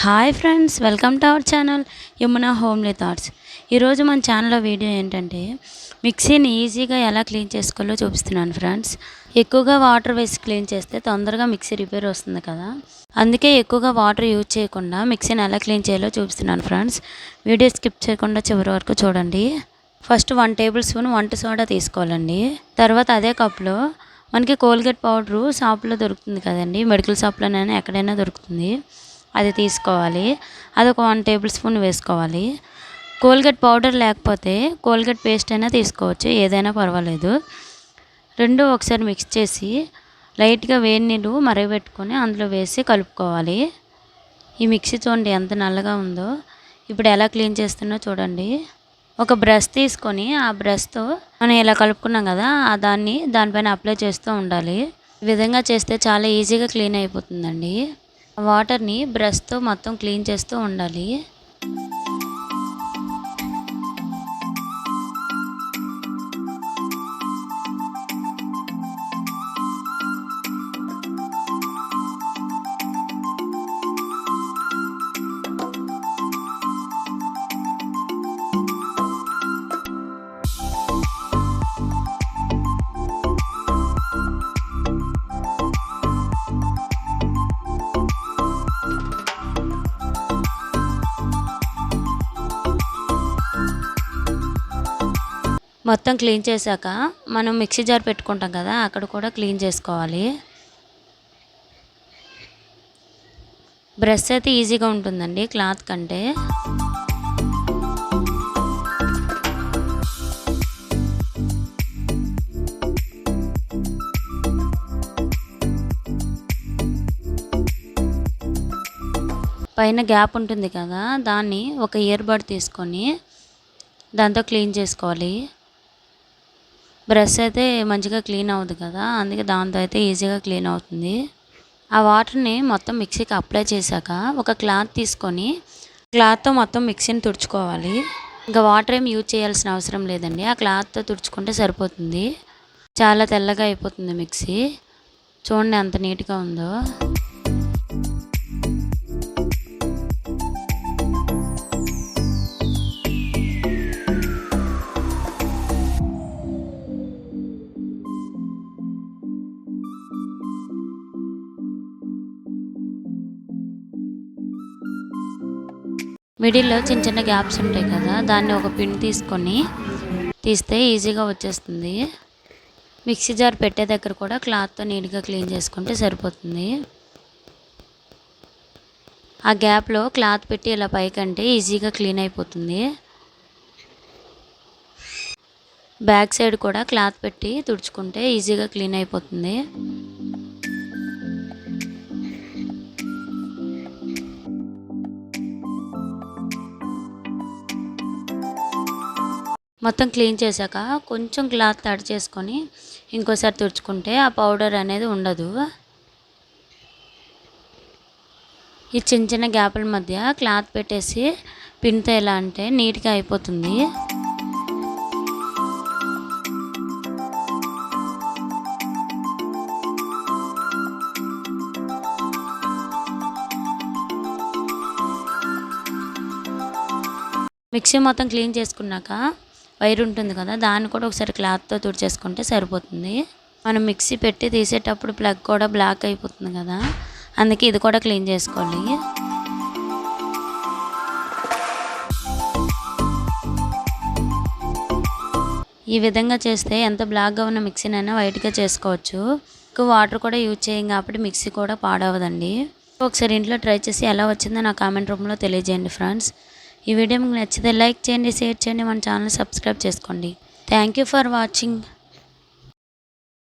Hi friends, welcome to our channel Yamuna homely thoughts. ఈరోజు మన ఛానల్లో వీడియో ఏంటంటే మిక్సీని ఈజీగా ఎలా క్లీన్ చేసుకోవాలో చూపిస్తున్నాను ఫ్రెండ్స్. ఎక్కువగా వాటర్ వేసి క్లీన్ చేస్తే తొందరగా మిక్సీ రిపేర్ వస్తుంది కదా, అందుకే ఎక్కువగా వాటర్ యూజ్ చేయకుండా మిక్సీని ఎలా క్లీన్ చేయాలో చూపిస్తున్నాను ఫ్రెండ్స్. వీడియో స్కిప్ చేయకుండా చివరి వరకు చూడండి. ఫస్ట్ 1 టేబుల్ స్పూన్ వంట సోడా తీసుకోవాలండి. తర్వాత అదే కప్లో మనకి కోల్గేట్ పౌడరు షాప్లో దొరుకుతుంది కదండి, మెడికల్ షాప్లోనైనా ఎక్కడైనా దొరుకుతుంది, అది తీసుకోవాలి. అది ఒక 1 టేబుల్ స్పూన్ వేసుకోవాలి. కోల్గేట్ పౌడర్ లేకపోతే కోల్గేట్ పేస్ట్ అయినా తీసుకోవచ్చు, ఏదైనా పర్వాలేదు. రెండు ఒకసారి మిక్స్ చేసి లైట్గా వేడి నీళ్ళు మరగబెట్టుకొని అందులో వేసి కలుపుకోవాలి. ఈ మిక్సీ చూడండి ఎంత నల్లగా ఉందో. ఇప్పుడు ఎలా క్లీన్ చేస్తున్నా చూడండి. ఒక బ్రష్ తీసుకొని ఆ బ్రష్తో మనం ఇలా కలుపుకున్నాం కదా, దానిపైన అప్లై చేస్తూ ఉండాలి. ఈ విధంగా చేస్తే చాలా ఈజీగా క్లీన్ అయిపోతుందండి. వాటర్ని బ్రష్తో మొత్తం క్లీన్ చేస్తూ ఉండాలి. మొత్తం క్లీన్ చేశాక మనం మిక్సీ జార్ పెట్టుకుంటాం కదా, అక్కడ కూడా క్లీన్ చేసుకోవాలి. బ్రష్ అయితే ఈజీగా ఉంటుందండి క్లాత్ కంటే. పైన గ్యాప్ ఉంటుంది కదా, దాన్ని ఒక ఇయర్ బడ్ తీసుకొని దాంతో క్లీన్ చేసుకోవాలి. బ్రష్ అయితే మంచిగా క్లీన్ అవ్వదు కదా, అందుకే దాంతో అయితే ఈజీగా క్లీన్ అవుతుంది. ఆ వాటర్ని మొత్తం మిక్సీకి అప్లై చేశాక ఒక క్లాత్ తీసుకొని క్లాత్తో మొత్తం మిక్సీని తుడుచుకోవాలి. ఇంకా వాటర్ ఏం యూజ్ చేయాల్సిన అవసరం లేదండి, ఆ క్లాత్తో తుడుచుకుంటే సరిపోతుంది. చాలా తెల్లగా అయిపోతుంది మిక్సీ. చూడండి ఎంత నీట్గా ఉందో. మిడిల్లో చిన్న చిన్న గ్యాప్స్ ఉంటాయి కదా, దాన్ని ఒక పిన్ తీసుకొని తీస్తే ఈజీగా వచ్చేస్తుంది. మిక్సీ జార్ పెట్టే దగ్గర కూడా క్లాత్తో నీట్గా క్లీన్ చేసుకుంటే సరిపోతుంది. ఆ గ్యాప్లో క్లాత్ పెట్టి ఇలా పైకంటే ఈజీగా క్లీన్ అయిపోతుంది. బ్యాక్ సైడ్ కూడా క్లాత్ పెట్టి తుడుచుకుంటే ఈజీగా క్లీన్ అయిపోతుంది. మొత్తం క్లీన్ చేశాక కొంచెం క్లాత్ తడి చేసుకొని ఇంకోసారి తుడుచుకుంటే ఆ పౌడర్ అనేది ఉండదు. ఈ చిన్న చిన్న గ్యాపుల మధ్య క్లాత్ పెట్టేసి పిన్తో ఎలా అంటే నీట్గా అయిపోతుంది. మిక్సీ మొత్తం క్లీన్ చేసుకున్నాక వైర్ ఉంటుంది కదా, దాన్ని కూడా ఒకసారి క్లాత్తో తుడిచేసుకుంటే సరిపోతుంది. మనం మిక్సీ పెట్టి తీసేటప్పుడు ప్లగ్ కూడా బ్లాక్ అయిపోతుంది కదా, అందుకే ఇది కూడా క్లీన్ చేసుకోవాలి. ఈ విధంగా చేస్తే ఎంత బ్లాక్గా ఉన్న మిక్సీనైనా వైట్గా చేసుకోవచ్చు. ఎక్కువ వాటర్ కూడా యూజ్ చేయం కాబట్టి మిక్సీ కూడా పాడవదండి. ఒకసారి ఇంట్లో ట్రై చేసి ఎలా వచ్చిందో నా కామెంట్ రూమ్లో తెలియజేయండి ఫ్రెండ్స్. ఈ వీడియో మీకు నచ్చితే లైక్ చేయండి, షేర్ చేయండి, మన ఛానల్ సబ్స్క్రైబ్ చేసుకోండి. Thank you for watching.